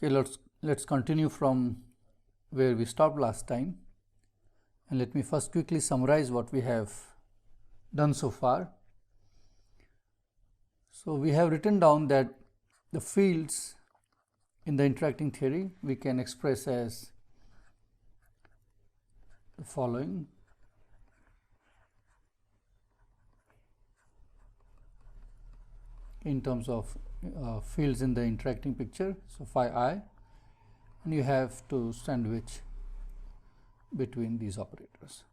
Okay, let's continue from where we stopped last time, and let me first quickly summarize what we have done so far. So we have written down that the fields in the interacting theory we can express as the following. In terms of fields in the interacting picture, so phi I, and you have to sandwich between these operators.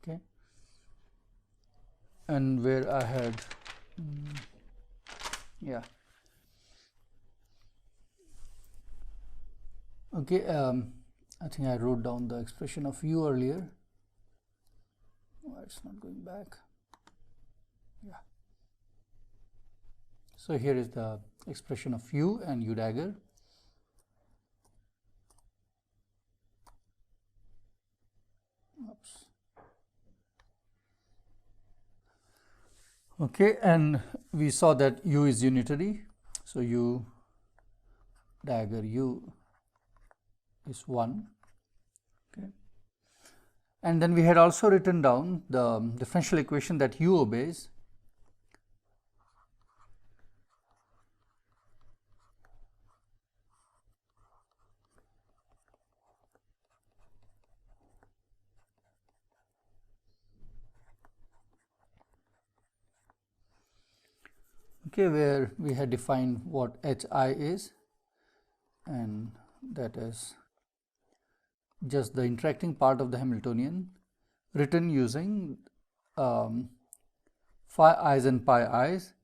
Okay, and where I had okay, I think I wrote down the expression of u earlier. It's not going back. Yeah. So here is the expression of u and u dagger. Oops. Okay, and we saw that u is unitary. So u dagger u is 1. Okay. And then we had also written down the differential equation that u obeys. Okay, where we had defined what Hi is, and that is just the interacting part of the Hamiltonian written using phi i's and pi i's,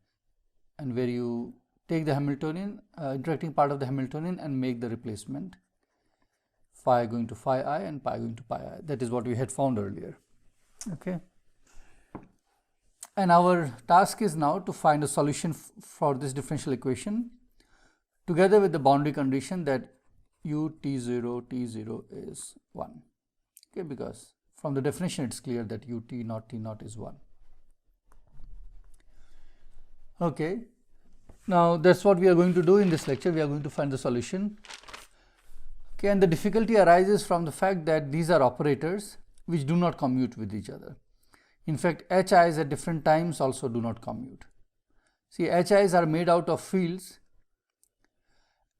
and where you take the Hamiltonian interacting part of the Hamiltonian and make the replacement, phi going to phi I and pi going to pi I. That is what we had found earlier. Okay. And our task is now to find a solution for this differential equation together with the boundary condition that u t0 is 1. Okay, because from the definition it's clear that u t naught is 1. Okay, now that's what we are going to do in this lecture. We are going to find the solution. Okay, and the difficulty arises from the fact that these are operators which do not commute with each other. In fact, HIs at different times also do not commute. See, HIs are made out of fields,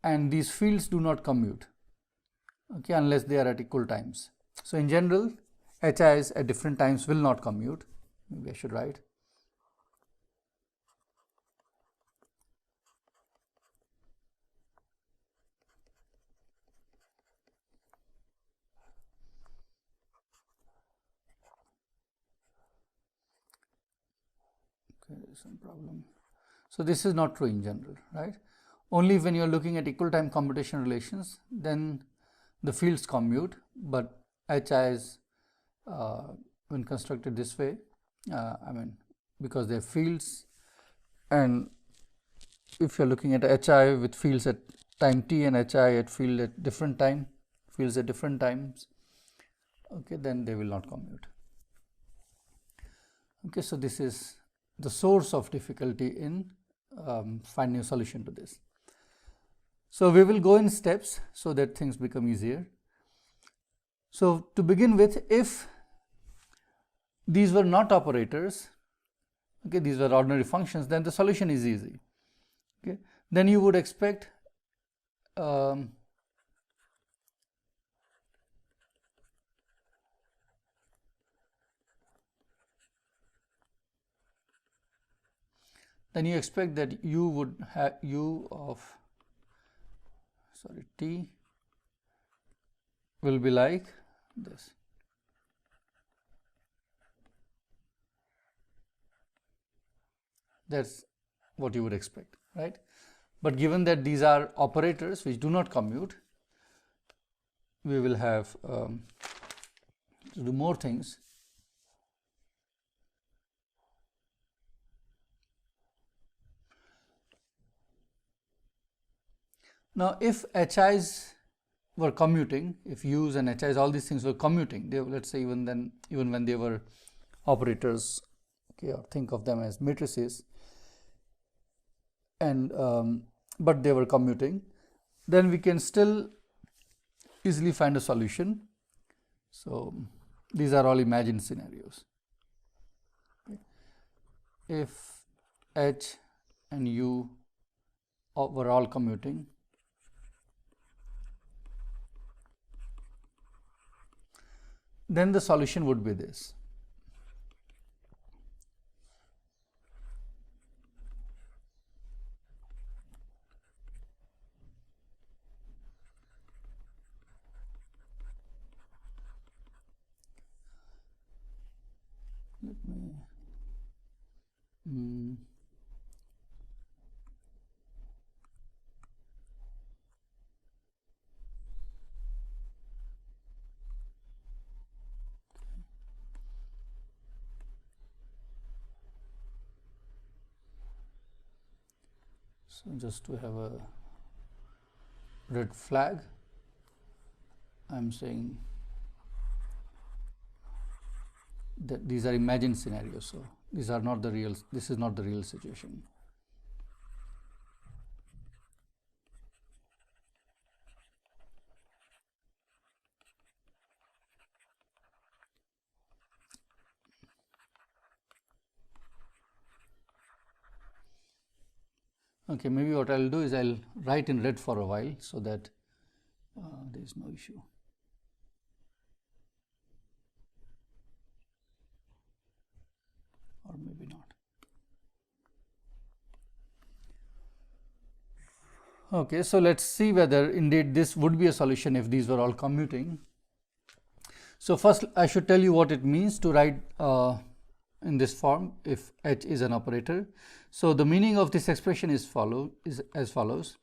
and these fields do not commute, okay, unless they are at equal times. So in general, HIs at different times will not commute. Maybe I should write. Okay, there is some problem. So this is not true in general, right? Only when you are looking at equal time commutation relations, then the fields commute, but HIs when constructed this way, because they are fields, and if you are looking at HI with fields at time t and HI at fields at different times, okay, then they will not commute. Okay, so this is the source of difficulty in finding a solution to this. So we will go in steps so that things become easier. So to begin with, if these were not operators, okay, these were ordinary functions, then the solution is easy. Okay, then you would expect that u would have u of t will be like this. That's what you would expect, right? But given that these are operators which do not commute, we will have to do more things. Now, if HIs were commuting, if U's and HIs, all these things were commuting, they, let's say even when they were operators, okay, or think of them as matrices, and but they were commuting, then we can still easily find a solution. So these are all imagined scenarios. If H and U were all commuting, then the solution would be this. Let me so just to have a red flag, I'm saying that these are imagined scenarios, so these are not the real, this is not the real situation. Okay, maybe what I'll do is I'll write in red for a while so that there is no issue. Or maybe not. Okay, so let's see whether indeed this would be a solution if these were all commuting. So first I should tell you what it means to write in this form if H is an operator. So the meaning of this expression is as follows.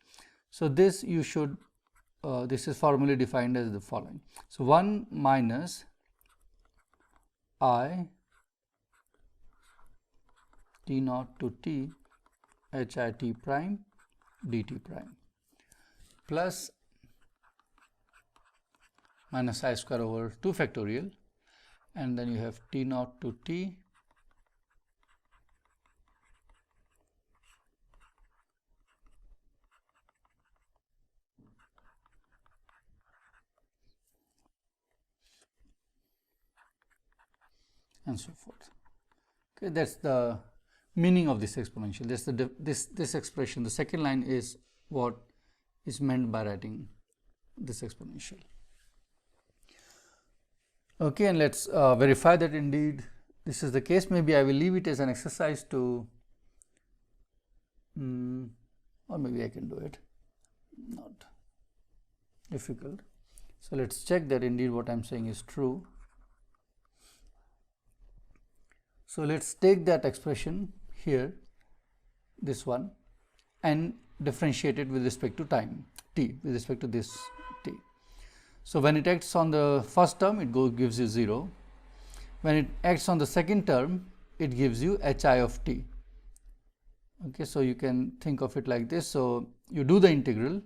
So this you should this is formally defined as the following. So 1 minus I T naught to T H I T prime dt prime plus minus I square over 2 factorial, and then you have T naught to T and so forth. Okay, that's the meaning of this exponential. That's the this expression. The second line is what is meant by writing this exponential. Okay, and let's verify that indeed this is the case. Maybe I will leave it as an exercise to, or maybe I can do it. Not difficult. So let's check that indeed what I'm saying is true. So let's take that expression here, this one, and differentiate it with respect to time t, with respect to this t. So when it acts on the first term, it gives you 0. When it acts on the second term, it gives you hi of t. Okay, so you can think of it like this. So you do the integral,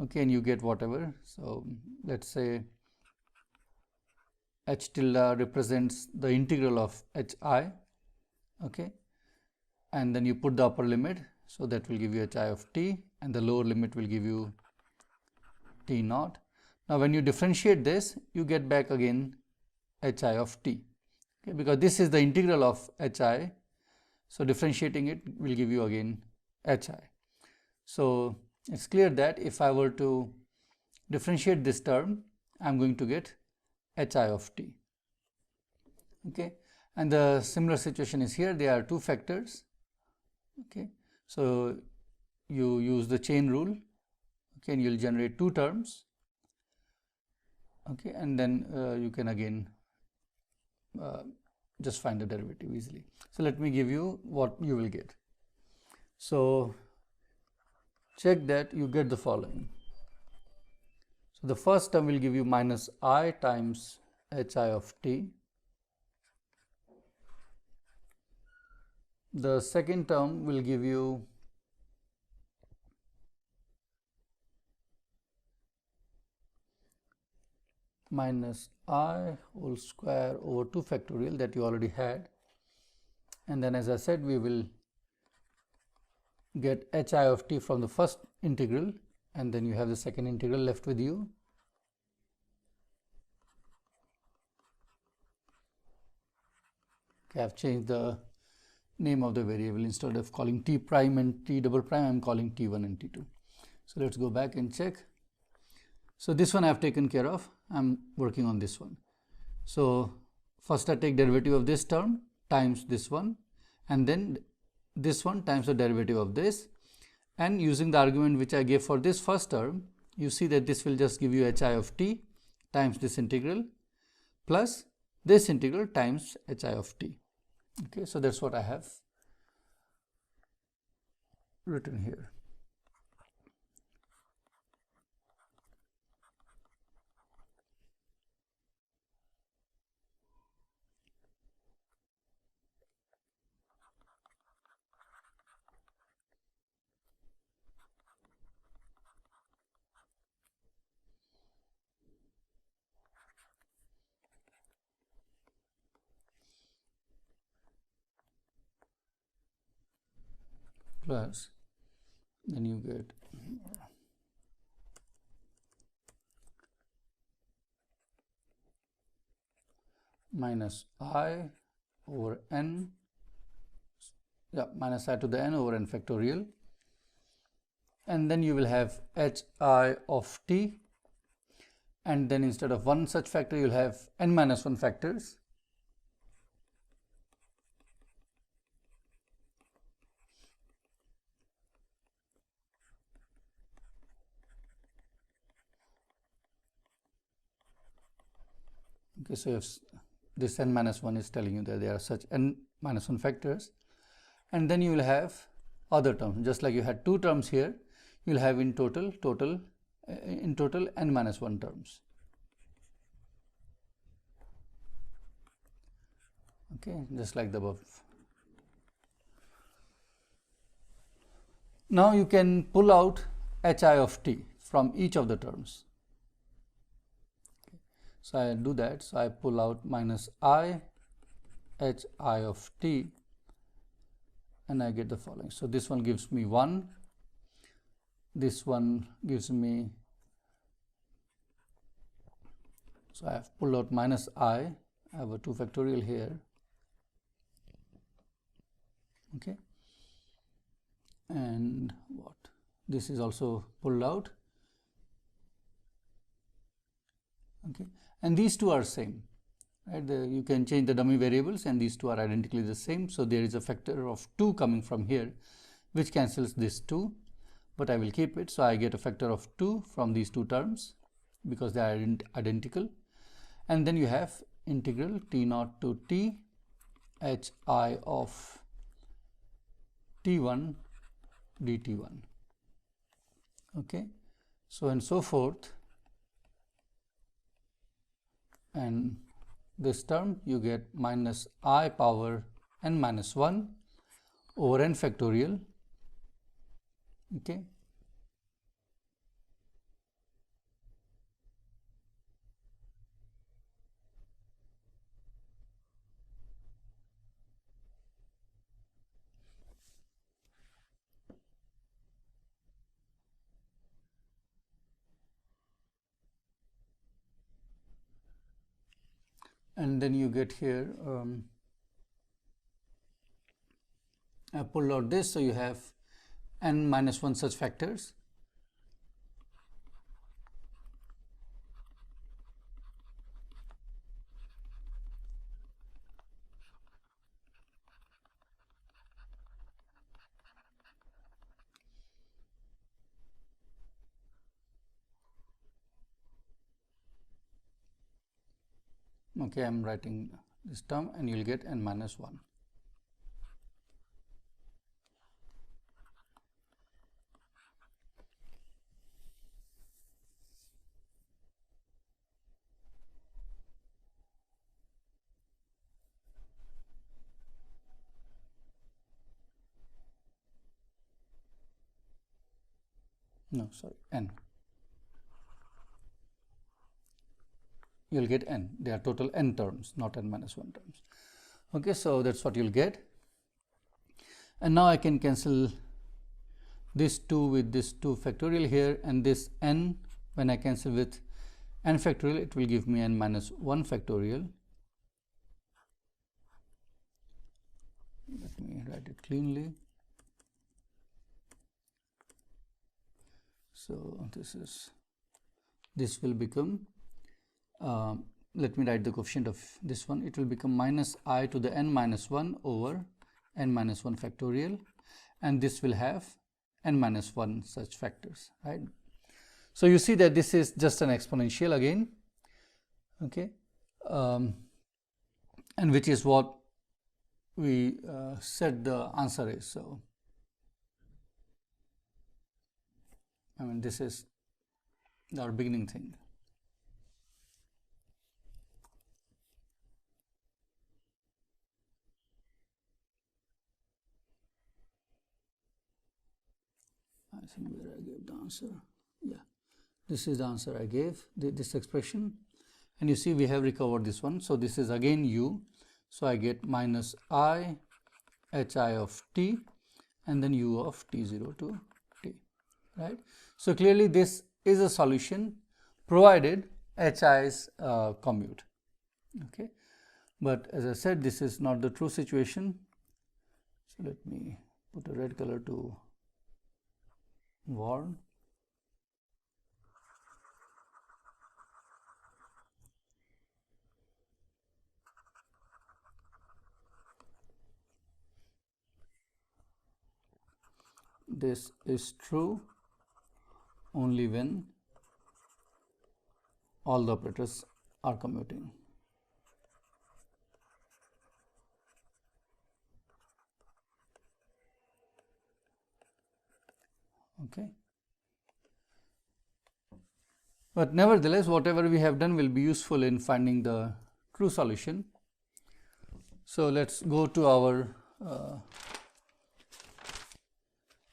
okay, and you get whatever. So let's say h tilde represents the integral of hi, okay, and then you put the upper limit, so that will give you hi of t, and the lower limit will give you t naught. Now when you differentiate this, you get back again hi of t, okay, because this is the integral of hi, so differentiating it will give you again hi. So it's clear that if I were to differentiate this term, I'm going to get hi of t, okay, and the similar situation is here. There are two factors, okay, so you use the chain rule, okay, and you'll generate two terms, okay, and then you can again just find the derivative easily. So let me give you what you will get. So check that you get the following. So the first term will give you minus I times hi of t. The second term will give you minus I whole square over 2 factorial that you already had, and then as I said, we will get hi of t from the first integral, and then you have the second integral left with you. Okay, I have changed the name of the variable. Instead of calling t prime and t double prime, I am calling t1 and t2. So let's go back and check. So this one I have taken care of. I am working on this one. So first I take derivative of this term times this one, and then this one times the derivative of this, and using the argument which I gave for this first term, you see that this will just give you hi of t times this integral plus this integral times hi of t. Okay, so that's what I have written here. Plus, then you get minus I over n, minus I to the n over n factorial, and then you will have hi of t, and then instead of one such factor you will have n minus 1 factors. Okay, so if this n minus 1 is telling you that there are such n minus 1 factors, and then you will have other terms. Just like you had two terms here, you will have in total n minus 1 terms. Okay, just like the above. Now you can pull out hi of t from each of the terms. So I do that. So I pull out minus I hi of t, and I get the following. So this one gives me 1, this one gives me, so I have pulled out minus I have a 2 factorial here. Okay, and what, this is also pulled out. Okay, and these two are same, right? You can change the dummy variables, and these two are identically the same. So there is a factor of 2 coming from here, which cancels this 2, but I will keep it. So I get a factor of 2 from these two terms because they are identical. And then you have integral t0 to t hi of t1 dt1. Okay, so and so forth. And this term you get minus I power n minus 1 over n factorial. Okay, and then you get here, I pulled out this, so you have n minus 1 such factors. Okay, I am writing this term, and you will get n minus 1. No, sorry, n. You will get n. They are total n terms, not n minus 1 terms. Okay, so that's what you will get. And now I can cancel this 2 with this 2 factorial here, and this n, when I cancel with n factorial, it will give me n minus 1 factorial. Let me write it cleanly. So this will become, let me write the coefficient of this one. It will become minus I to the n minus 1 over n minus 1 factorial, and this will have n minus 1 such factors, right? So you see that this is just an exponential again, okay, and which is what we said the answer is. So I mean, this is our beginning thing. I think where I gave the answer. Yeah, this is the answer I gave, this expression, and you see we have recovered this one. So this is again u. So I get minus I hi of t and then u of t0 to t, right? So clearly this is a solution provided hi is commute, okay? But as I said, this is not the true situation. So let me put a red color to warn. This is true only when all the operators are commuting. Okay. But nevertheless, whatever we have done will be useful in finding the true solution. So let's go to our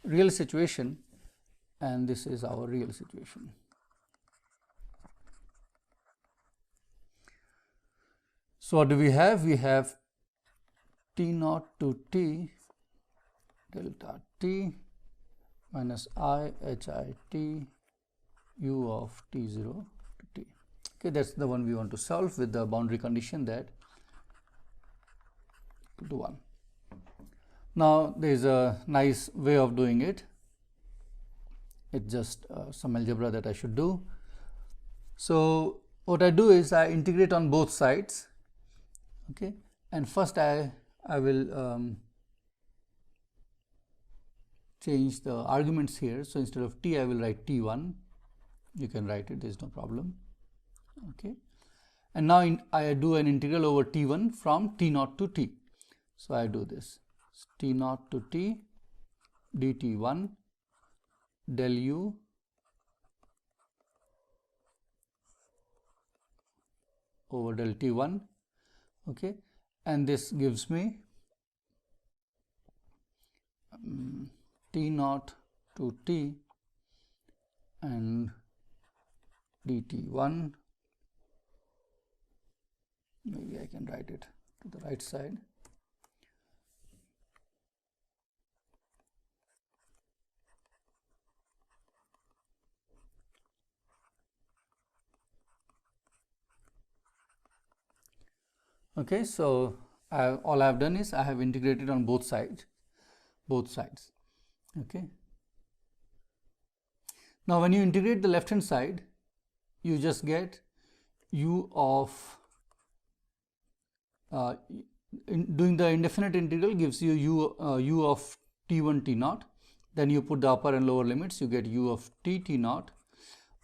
real situation, and this is our real situation. So what do we have? We have T0 to T delta T minus I hi T u of T0 to T. Okay, that's the one we want to solve with the boundary condition that equal to 1. Now there is a nice way of doing it. It's just some algebra that I should do. So what I do is I integrate on both sides, okay, and first I will change the arguments here. So instead of t I will write t1. You can write it, there is no problem, okay. And now I do an integral over t1 from t0 to t. So I do this t0 to t dt1 del u over del t1, okay, and this gives me t0 to t and dt1, maybe I can write it to the right side. Okay, so all I have done is I have integrated on both sides. Okay. Now when you integrate the left hand side, you just get u of doing the indefinite integral gives you u of t1 t0. Then you put the upper and lower limits, you get u of t t0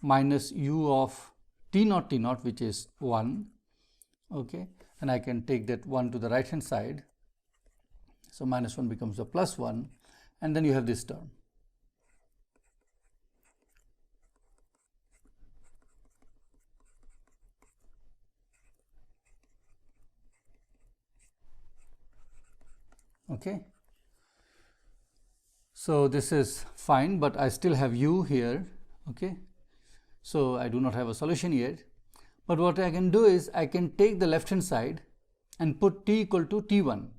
minus u of t0 t0, which is 1. Okay, and I can take that 1 to the right hand side. So minus 1 becomes a plus 1, and then you have this term. Okay. So this is fine, but I still have u here. Okay. So I do not have a solution yet. But what I can do is I can take the left hand side and put t equal to t1,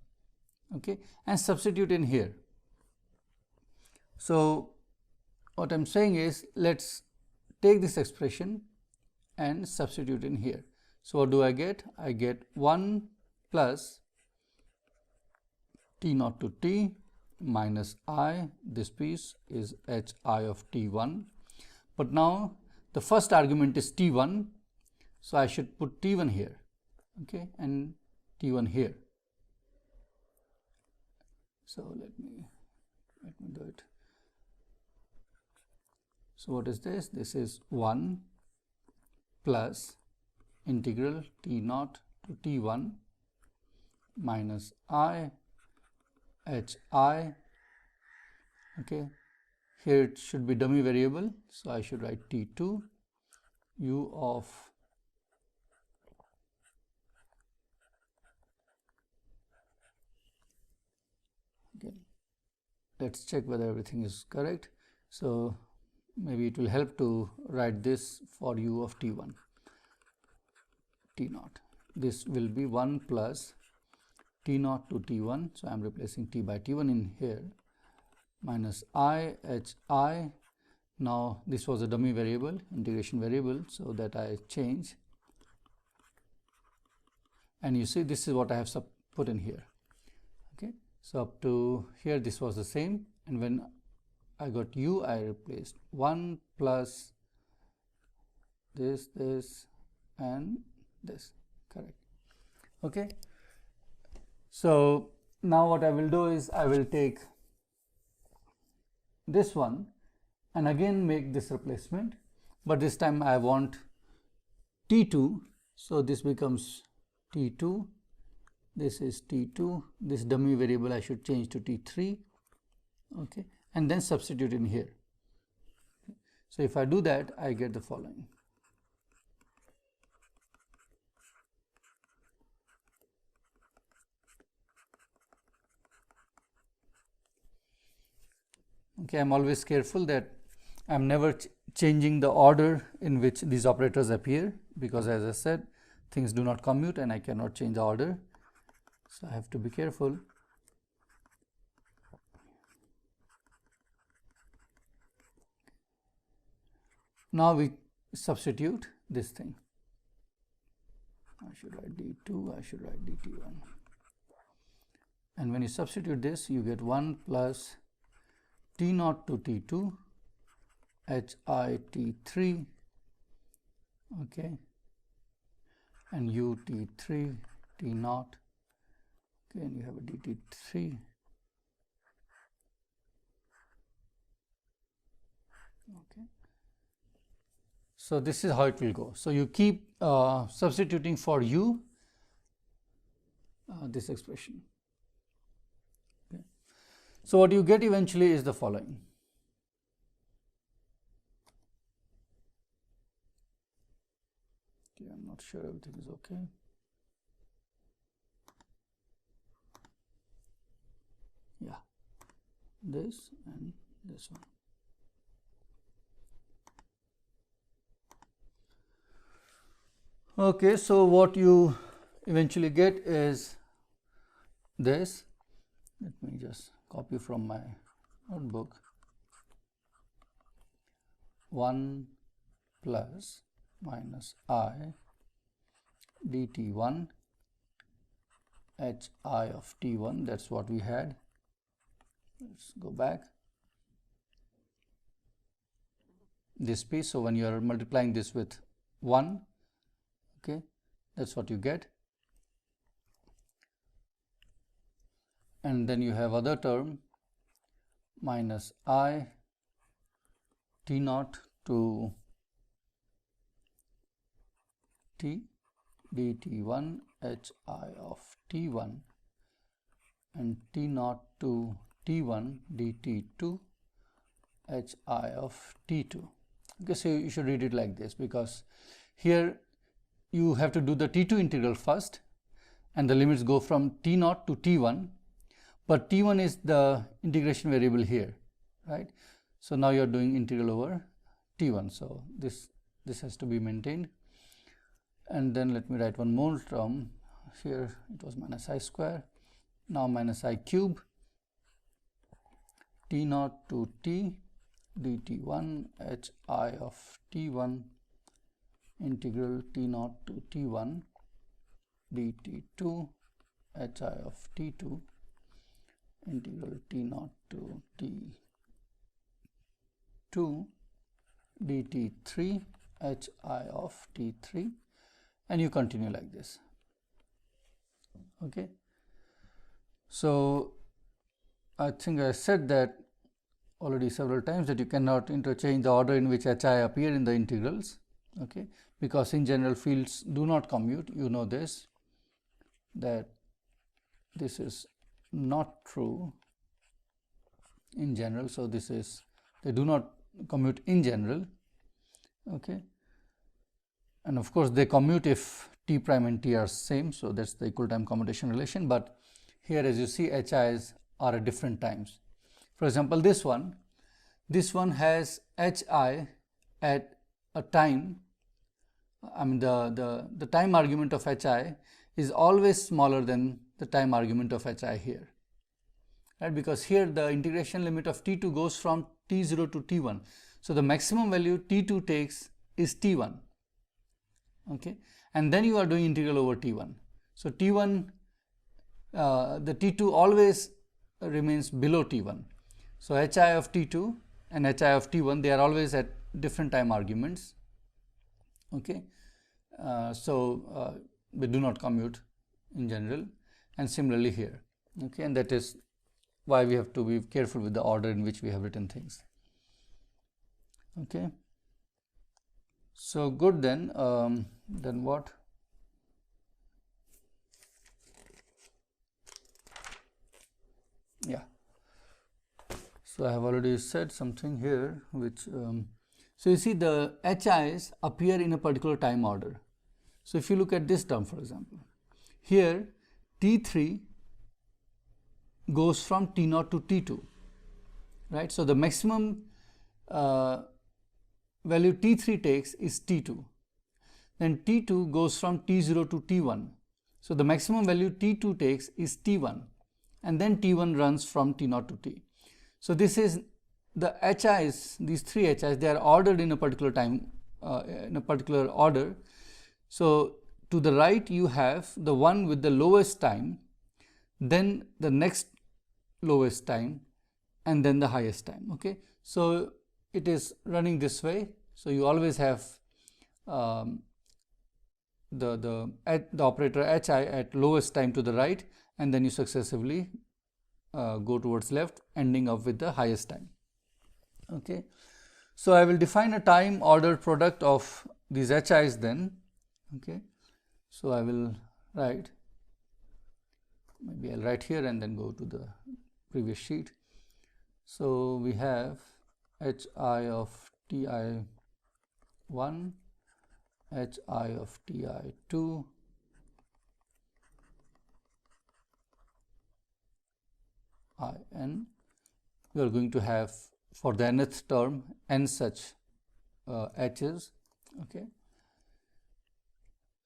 okay, and substitute in here. So what I am saying is, let's take this expression and substitute in here. So, what do I get? I get 1 plus T naught to T minus I, this piece is H I of T1, but now the first argument is T1, so I should put T1 here, okay, and T1 here. So let me do it. So what is this? This is 1 plus integral T naught to T1 minus I H I, okay. Here it should be dummy variable, so I should write T2 U of okay. Let's check whether everything is correct. So maybe it will help to write this for U of T1 T naught. This will be 1 plus T naught to T1, so I am replacing T by T1 in here, minus I H I. Now this was a dummy variable, integration variable, so that I change, and you see this is what I have put in here, okay. So up to here this was the same, and when I got U, I replaced 1 plus this and this, correct, okay. So now what I will do is I will take this one and again make this replacement, but this time I want T2, so this becomes T2, this is T2, this dummy variable I should change to T3, okay, and then substitute in here. So if I do that, I get the following. Okay, I am always careful that I am never changing the order in which these operators appear, because as I said, things do not commute and I cannot change the order. So I have to be careful. Now we substitute this thing. I should write D2, I should write DT1. And when you substitute this, you get 1 plus T naught to T2 H I T3, okay, and U T3 T naught, okay, and you have a DT3, okay. So this is how it will go. So you keep substituting for U this expression. Okay. So what you get eventually is the following. Okay, I'm not sure everything is okay. Yeah, this and this one. Okay, so what you eventually get is this. Let me just copy from my notebook. 1 plus minus I dt1 hi of t1, that's what we had. Let's go back. This piece, so when you are multiplying this with 1, okay, that's what you get. And then you have other term minus I t naught to t dt1 hi of t1 and t naught to t1 dt2 hi of t2. Okay, so you should read it like this, because here you have to do the t2 integral first and the limits go from t naught to t1, but t1 is the integration variable here, right? So now you are doing integral over t1, so this has to be maintained. And then let me write one more term here. It was minus I square, now minus I cube, t naught to t dt1 hi of t1 integral t0 to t1 dt2 hi of t2 integral t0 to t2 dt3 hi of t3, and you continue like this. Okay. So I think I said that already several times that you cannot interchange the order in which hi appear in the integrals, okay, because in general fields do not commute. You know this, that this is not true in general. So this is, they do not commute in general, okay, and of course they commute if t prime and t are same. So that's the equal time commutation relation. But here, as you see, hi's are at different times. For example, this one has hi at a time, I mean the time argument of hi is always smaller than the time argument of hi here, right? Because here the integration limit of t2 goes from t0 to t1. So the maximum value t2 takes is t1, okay, and then you are doing integral over t1. So t1, the t2 always remains below t1. So hi of t2 and hi of t1, they are always at different time arguments, okay. They do not commute in general, and similarly here, okay, and that is why we have to be careful with the order in which we have written things, okay. So good, then what? Yeah. So I have already said something here which, so you see the hi's appear in a particular time order. So if you look at this term, for example, here t3 goes from t0 to t2, right? So the maximum value t3 takes is t2. Then t2 goes from t0 to t1. So the maximum value t2 takes is t1, and then t1 runs from t0 to t. So this is the hi's, these three hi's, they are ordered in a particular time, in a particular order. So to the right you have the one with the lowest time, then the next lowest time, and then the highest time, okay. So it is running this way. So you always have the operator hi at lowest time to the right, and then you successively go towards left, ending up with the highest time, okay. So I will define a time ordered product of these hi's then, okay. So I will write, maybe I'll write here and then go to the previous sheet. So we have hi of ti1, hi of ti2, in. We are going to have for the nth term n such h's, okay.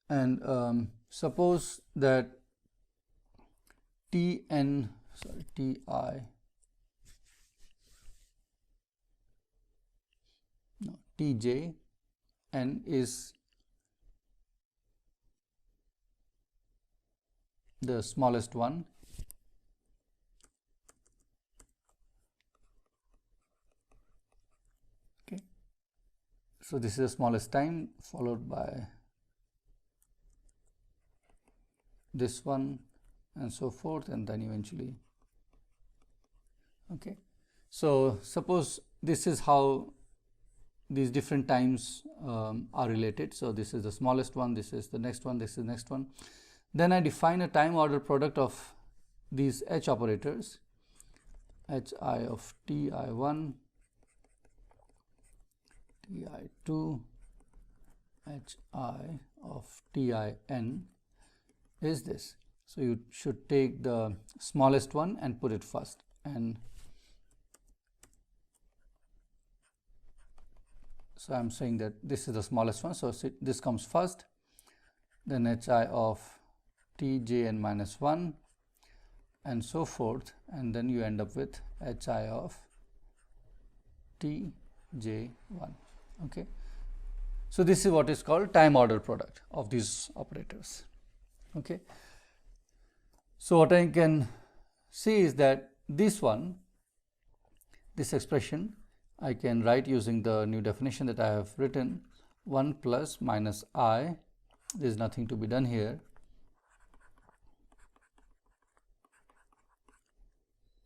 And suppose that ti tj n is the smallest one, okay. So this is the smallest time, followed by this one, and so forth, and then eventually, okay. So suppose this is how these different times are related. So this is the smallest one, this is the next one, this is the next one. Then I define a time order product of these h operators, hi of ti1, ti2, hi of tin is this. So you should take the smallest one and put it first, and so I am saying that this is the smallest one, so this comes first, then hi of tjn minus 1, and so forth, and then you end up with hi of t j1. Okay. So this is what is called time order product of these operators. Okay. So what I can see is that this one, this expression, I can write using the new definition that I have written, 1 plus minus I, there is nothing to be done here.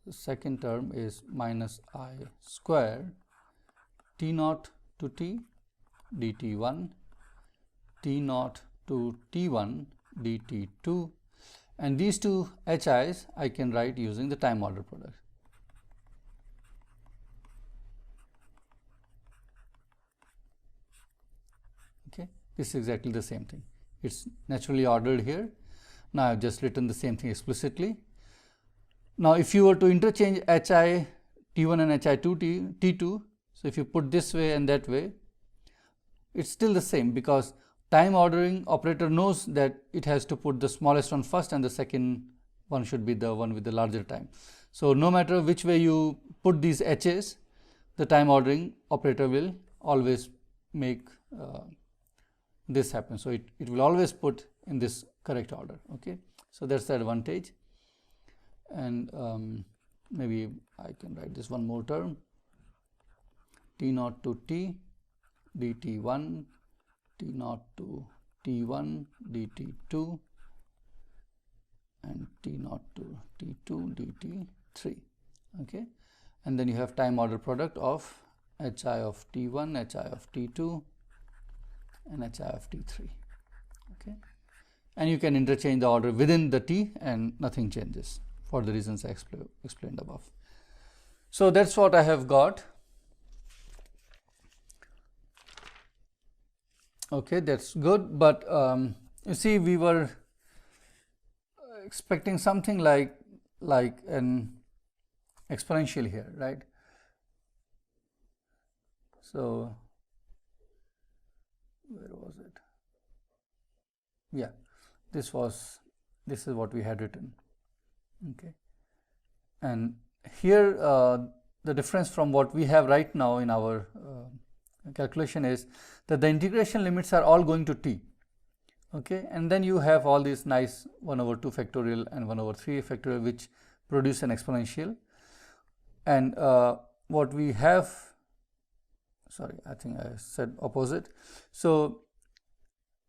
The second term is minus I square T naught to T dt1, T naught to T1 dt2, and these two HIs I can write using the time order product. Okay, this is exactly the same thing. It's naturally ordered here. Now I have just written the same thing explicitly. Now if you were to interchange HI T1 and HI T2, so if you put this way and that way, it's still the same, because time ordering operator knows that it has to put the smallest one first and the second one should be the one with the larger time. So no matter which way you put these H's, the time ordering operator will always make this happen. So it will always put in this correct order. Okay, so that's the advantage. And maybe I can write this one more term, T naught to T dt1, T naught to T1 dt2, and T naught to T2 dt3. Okay, and then you have time order product of HI of T1, HI of T2, and HI of T3. Okay, and you can interchange the order within the T and nothing changes for the reasons I explained above. So that's what I have got. Okay, that's good, but you see, we were expecting something like an exponential here, right? So where was it? Yeah, this is what we had written. Okay, and here the difference from what we have right now in our calculation is that the integration limits are all going to t. Okay, and then you have all these nice 1 over 2 factorial and 1 over 3 factorial which produce an exponential. And what we have, sorry, I think I said opposite. So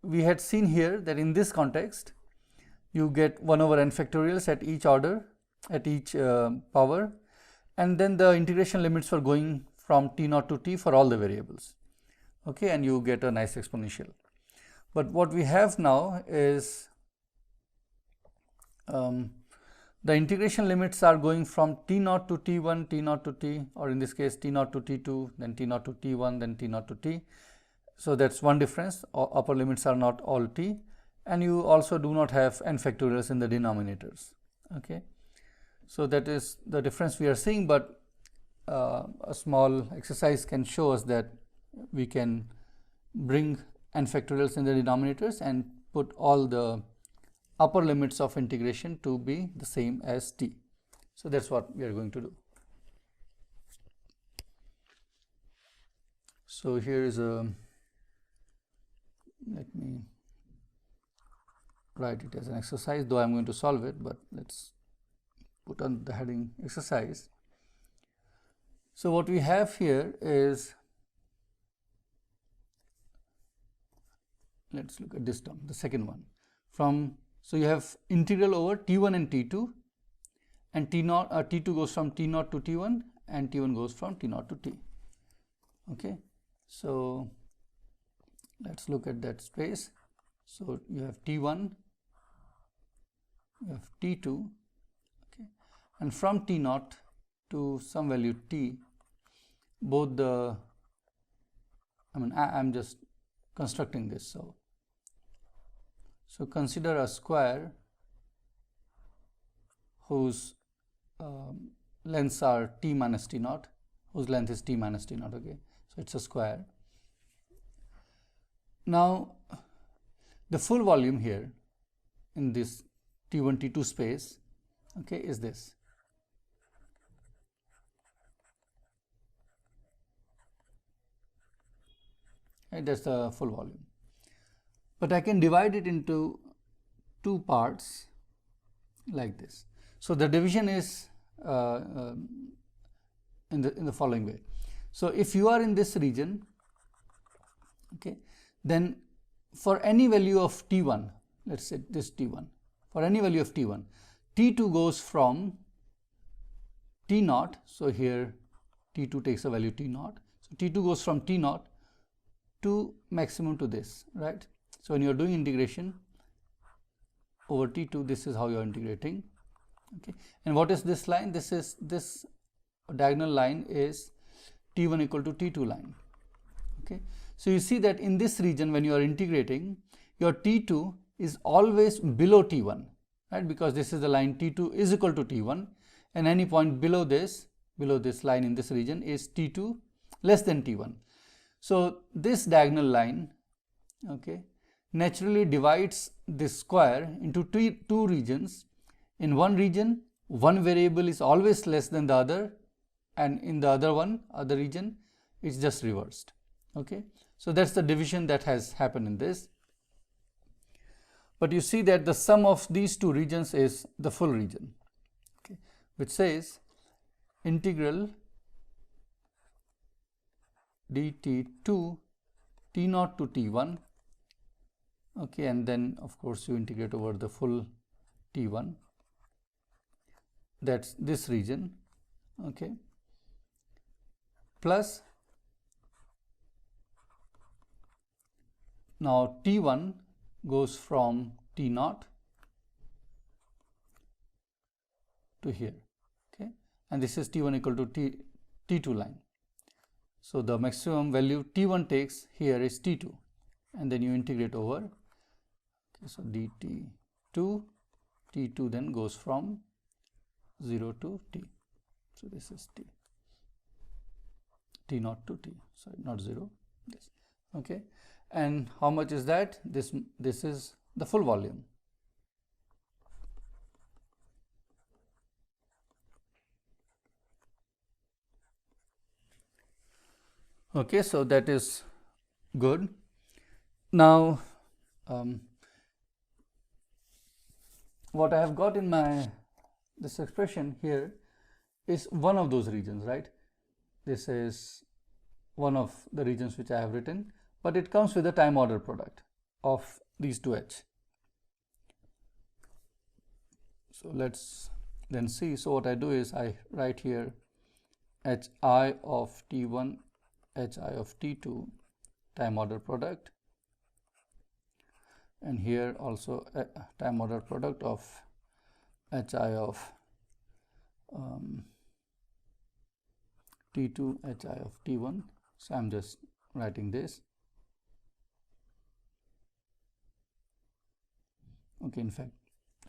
we had seen here that in this context you get 1 over n factorials at each order, at each power, and then the integration limits were going from t naught to t for all the variables. Okay, and you get a nice exponential. But what we have now is the integration limits are going from t naught to t1, t naught to t, or in this case t naught to t2, then t naught to t1, then t naught to t. So that's one difference. Upper limits are not all t, and you also do not have n factorials in the denominators. Okay, so that is the difference we are seeing, but a small exercise can show us that we can bring n factorials in the denominators and put all the upper limits of integration to be the same as t. So that's what we are going to do. So here is a, let me write it as an exercise, though I am going to solve it, but let's put on the heading exercise. So what we have here is, let's look at this term, the second one. So you have integral over t1 and t2, and t2 goes from t naught to t1 and t1 goes from t naught to t. Okay, so let's look at that space. So you have t1, you have t2, okay, and from t naught to some value t, both the, I'm just constructing this. So consider a square whose lengths are t minus t naught, whose length is t minus t naught. Okay, so it's a square. Now the full volume here in this t1 t2 space, okay, is this. Right? That's the full volume. But I can divide it into two parts like this. So the division is in the following way. So if you are in this region, okay, then for any value of T1, let's say this T1, for any value of T1, T2 goes from T0, so here T2 takes a value T0, so T2 goes from T0 to maximum to this, right? So when you are doing integration over T2, this is how you are integrating, okay. And what is this line? This diagonal line is T1 equal to T2 line, okay. So you see that in this region, when you are integrating, your T2 is always below T1, right, because this is the line T2 is equal to T1, and any point below this line in this region is T2 less than T1. So this diagonal line, okay, naturally divides this square into two regions. In one region, one variable is always less than the other, and in the other region, it's just reversed, okay. So that's the division that has happened in this. But you see that the sum of these two regions is the full region, okay, which says integral dt2 T0 to T1, okay, and then of course you integrate over the full T1, that's this region, okay, plus now T1 goes from T0 to here, okay, and this is T1 equal to T2 line. So the maximum value T1 takes here is T2, and then you integrate over, okay, so dt2, T2 then goes from 0 to T, so this is T0 to T, sorry, not 0, this, okay. And how much is that? This is the full volume. Okay, so that is good. Now, what I have got in this expression here is one of those regions, right? This is one of the regions which I have written, but it comes with a time order product of these two h. So let's then see. So what I do is I write here hi of T1, hi of T2 time order product, and here also a time order product of hi of T2, hi of T1. So I'm just writing this. Okay, in fact,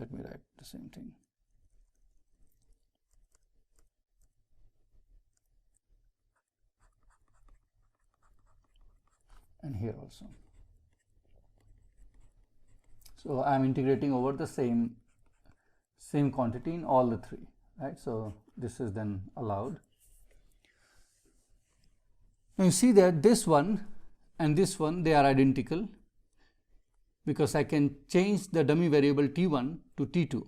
let me write the same thing. And here also. So I am integrating over the same quantity in all the three, right? So this is then allowed. Now you see that this one and this one, they are identical, because I can change the dummy variable T1 to T2.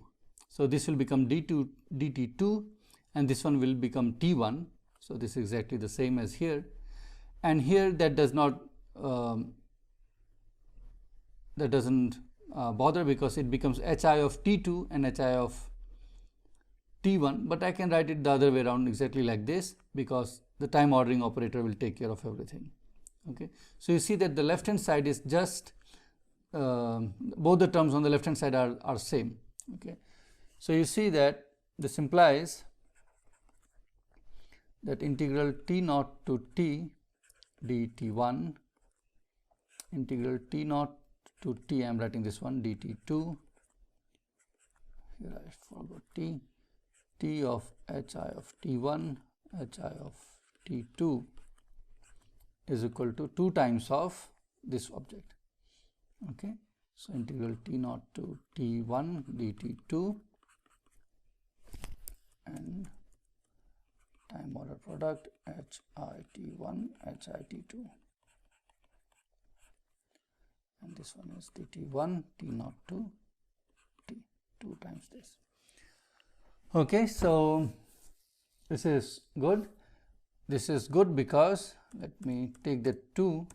So this will become dt2, and this one will become T1. So this is exactly the same as here. And here that does not doesn't bother, because it becomes hi of T2 and hi of T1, but I can write it the other way around exactly like this, because the time ordering operator will take care of everything. Okay, so you see that the left hand side is just both the terms on the left hand side are same. Okay, so you see that this implies that integral T0 to T dt1, integral T0 to T, I am writing this one, dt2, here I forgot T of hi of T1, hi of T2 is equal to 2 times of this object. Okay, so integral T0 to T1 dt2 and time order product hi T1, hi T2. this one is dt1 t02 t 2 times this. Okay, so this is good. This is good because, let me take the 2,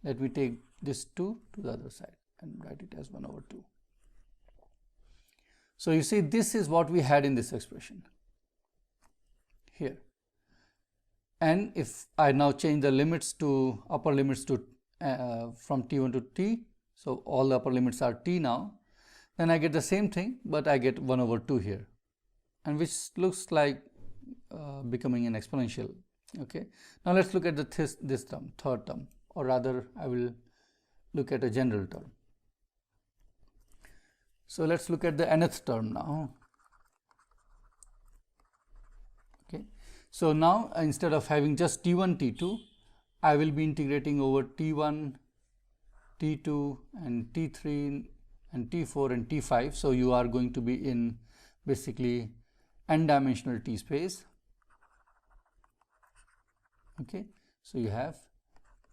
let me take this 2 to the other side and write it as 1 over 2. So you see, this is what we had in this expression here. And if I now change the limits to upper limits to from t1 to t, so all the upper limits are t now, then I get the same thing, but I get 1 over 2 here, and which looks like becoming an exponential. Okay. Now let's look at the this term, third term, or rather I will look at a general term. So let's look at the nth term now. Okay. So now instead of having just t1, t2, I will be integrating over t1, t2 and t3 and t4 and t5. So you are going to be in basically n-dimensional t space. Okay. So you have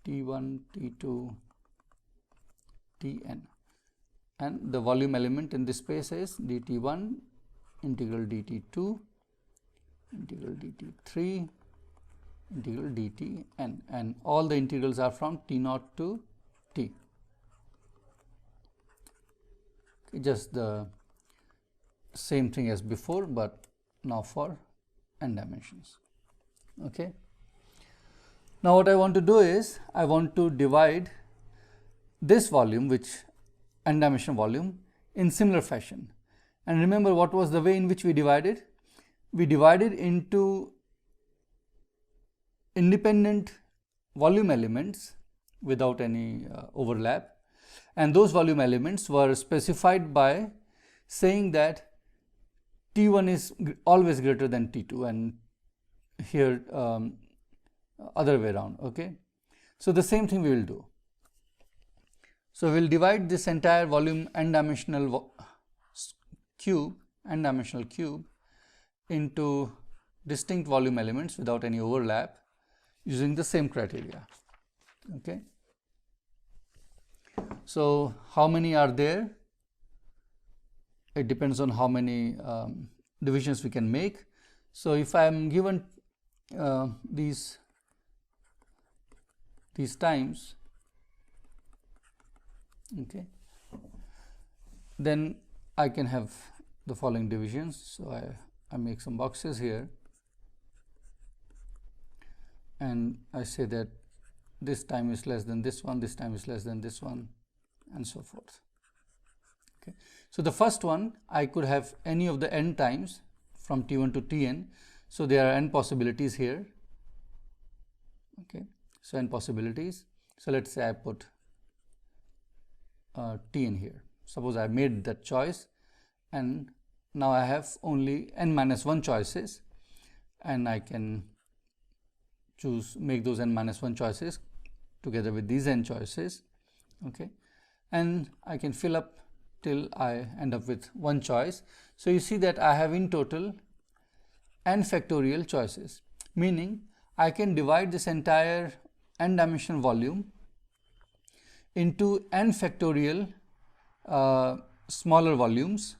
t1, t2, tn, and the volume element in this space is dt1 integral dt2 integral dt3 integral dtn, and all the integrals are from t0 to t. Okay, just the same thing as before, but now for n dimensions. Okay. Now what I want to do is, I want to divide this volume, which n-dimensional volume, in similar fashion. And remember, what was the way in which we divided? We divided into independent volume elements without any overlap, and those volume elements were specified by saying that T1 is always greater than T2, and here other way around. Okay. So the same thing we will do. So we will divide this entire volume n-dimensional cube into distinct volume elements without any overlap using the same criteria. Okay. So how many are there? It depends on how many divisions we can make. So if I am given these times, okay, then I can have the following divisions. So I make some boxes here, and I say that this time is less than this one, this time is less than this one, and so forth. Okay. So the first one, I could have any of the n times from t1 to tn. So there are n possibilities here. Okay. So n possibilities. So let's say I put tn here. Suppose I made that choice, and now I have only n minus 1 choices, and I can make those n minus 1 choices together with these n choices. Okay. And I can fill up till I end up with one choice. So you see that I have in total n factorial choices, meaning I can divide this entire n-dimensional volume into n factorial smaller volumes,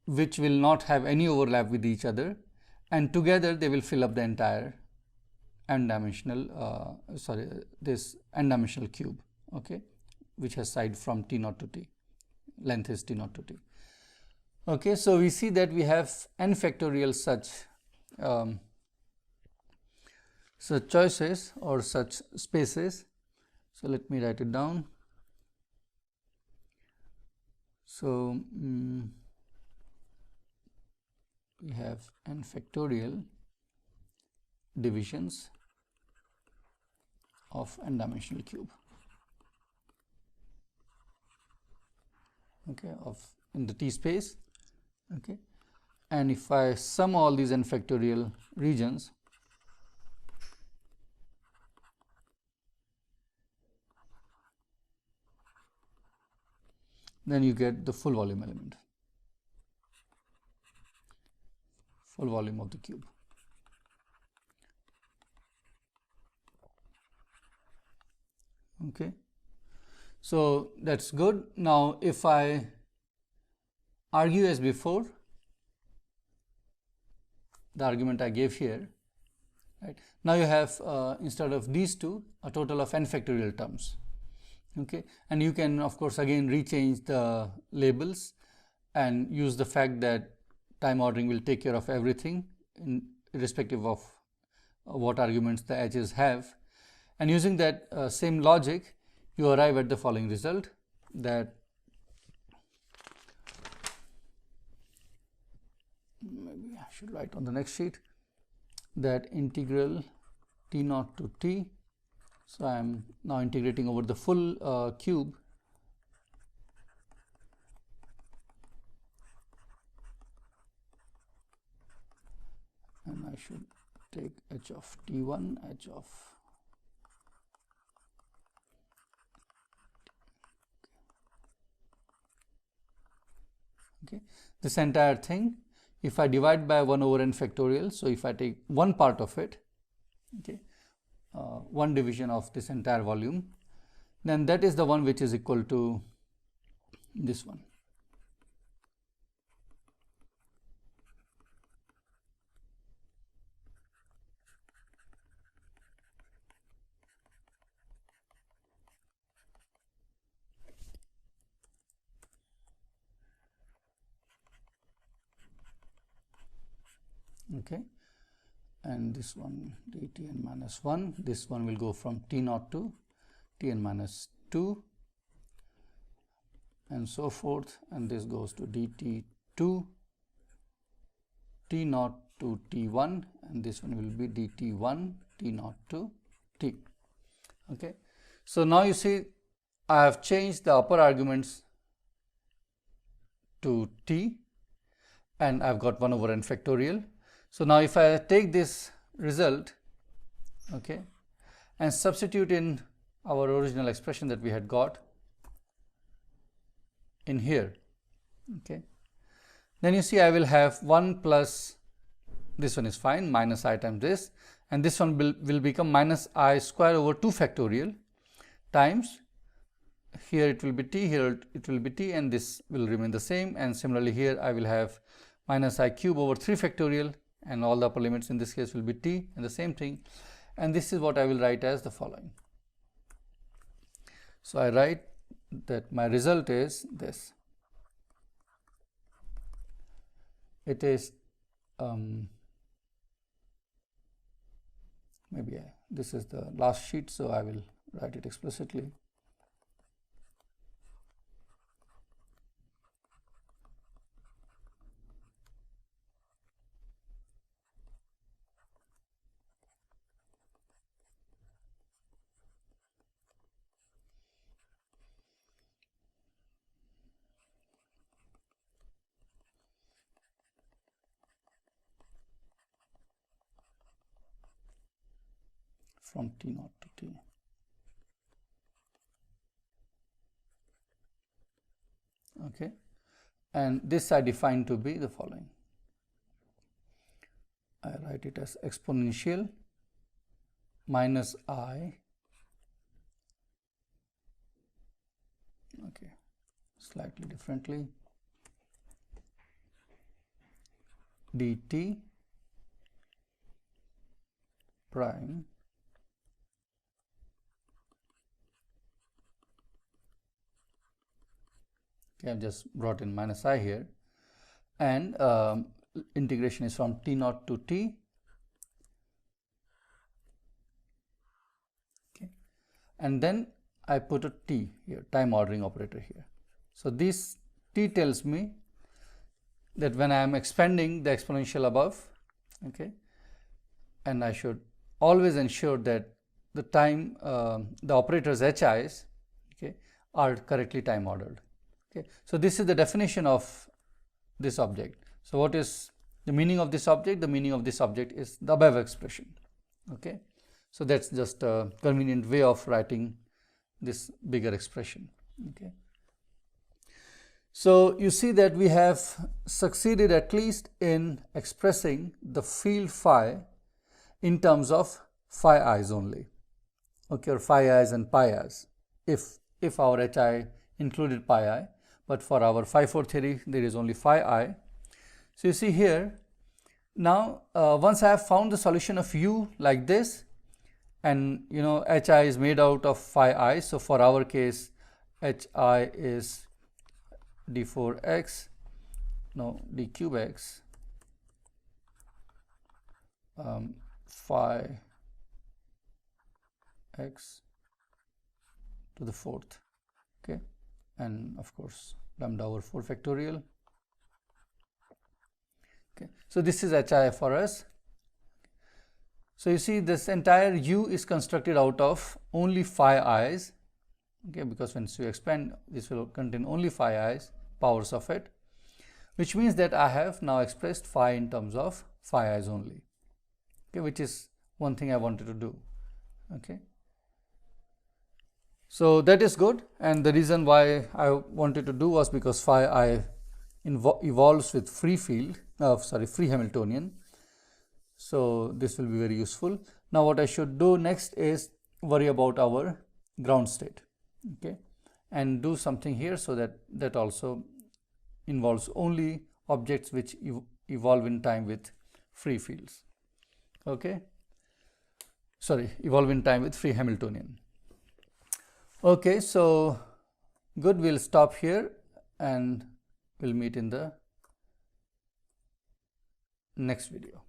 which will not have any overlap with each other, and together they will fill up the entire n-dimensional this n-dimensional cube, okay, which has side from t0 to t, length is t0 to t. Okay, so we see that we have n factorial such choices or such spaces. So let me write it down. So we have n factorial divisions of n-dimensional cube. Okay, in the T space. Okay, and if I sum all these n factorial regions, then you get the full volume element, full volume of the cube. Okay, so that's good. Now if I argue as before, the argument I gave here, right? Now you have instead of these two a total of n factorial terms. Okay, and you can of course again rechange the labels and use the fact that time ordering will take care of everything irrespective of what arguments the edges have, and using that same logic you arrive at the following result, that maybe I should write on the next sheet, that integral t naught to t. So I am now integrating over the full cube, and I should take h of t1, h of okay, this entire thing, if I divide by 1 over n factorial, so if I take one part of it, okay, one division of this entire volume, then that is the one which is equal to this one. Okay, and this one dtn minus 1, this one will go from t naught to tn minus 2 and so forth, and this goes to dt2 t naught to t1, and this one will be dt1 t naught to t. Okay, so now you see I have changed the upper arguments to t and I've got 1 over n factorial. So now if I take this result, okay, and substitute in our original expression that we had got in here, okay, then you see I will have 1 plus, this one is fine, minus I times this, and this one will become minus I square over 2 factorial times, here it will be t, here it will be t, and this will remain the same, and similarly here I will have minus I cube over 3 factorial, and all the upper limits in this case will be t, and the same thing, and this is what I will write as the following. So I write that my result is this. It is maybe this is the last sheet, so I will write it explicitly. From t naught to t. Okay, and this I define to be the following. I write it as exponential minus I, okay, slightly differently, dt prime okay, I've just brought in minus I here, and integration is from t naught to t, okay, and then I put a t here, time ordering operator here. So this t tells me that when I am expanding the exponential above, okay, and I should always ensure that the time the operators HIs, okay, are correctly time ordered. Okay, so this is the definition of this object. So what is the meaning of this object? The meaning of this object is the above expression. Okay, so that's just a convenient way of writing this bigger expression. Okay, so you see that we have succeeded at least in expressing the field phi in terms of phi i's only, okay, or phi i's and pi i's. if our Hi included pi I, but for our Phi-4 theory there is only phi I. So you see here, now once I have found the solution of U like this, and you know Hi is made out of phi I, so for our case Hi is d4x, no, d cube x phi x to the fourth, okay, and of course lambda over 4 factorial. Okay, so this is Hi for us. So you see this entire U is constructed out of only phi i's, okay, because once you expand this will contain only phi i's powers of it, which means that I have now expressed phi in terms of phi i's only, okay, which is one thing I wanted to do, okay. So that is good, and the reason why I wanted to do was because phi I evolves with free field, free Hamiltonian. So this will be very useful. Now what I should do next is worry about our ground state, okay, and do something here so that that also involves only objects which evolve in time with free fields, okay, evolve in time with free Hamiltonian. Okay, so good, we'll stop here and we'll meet in the next video.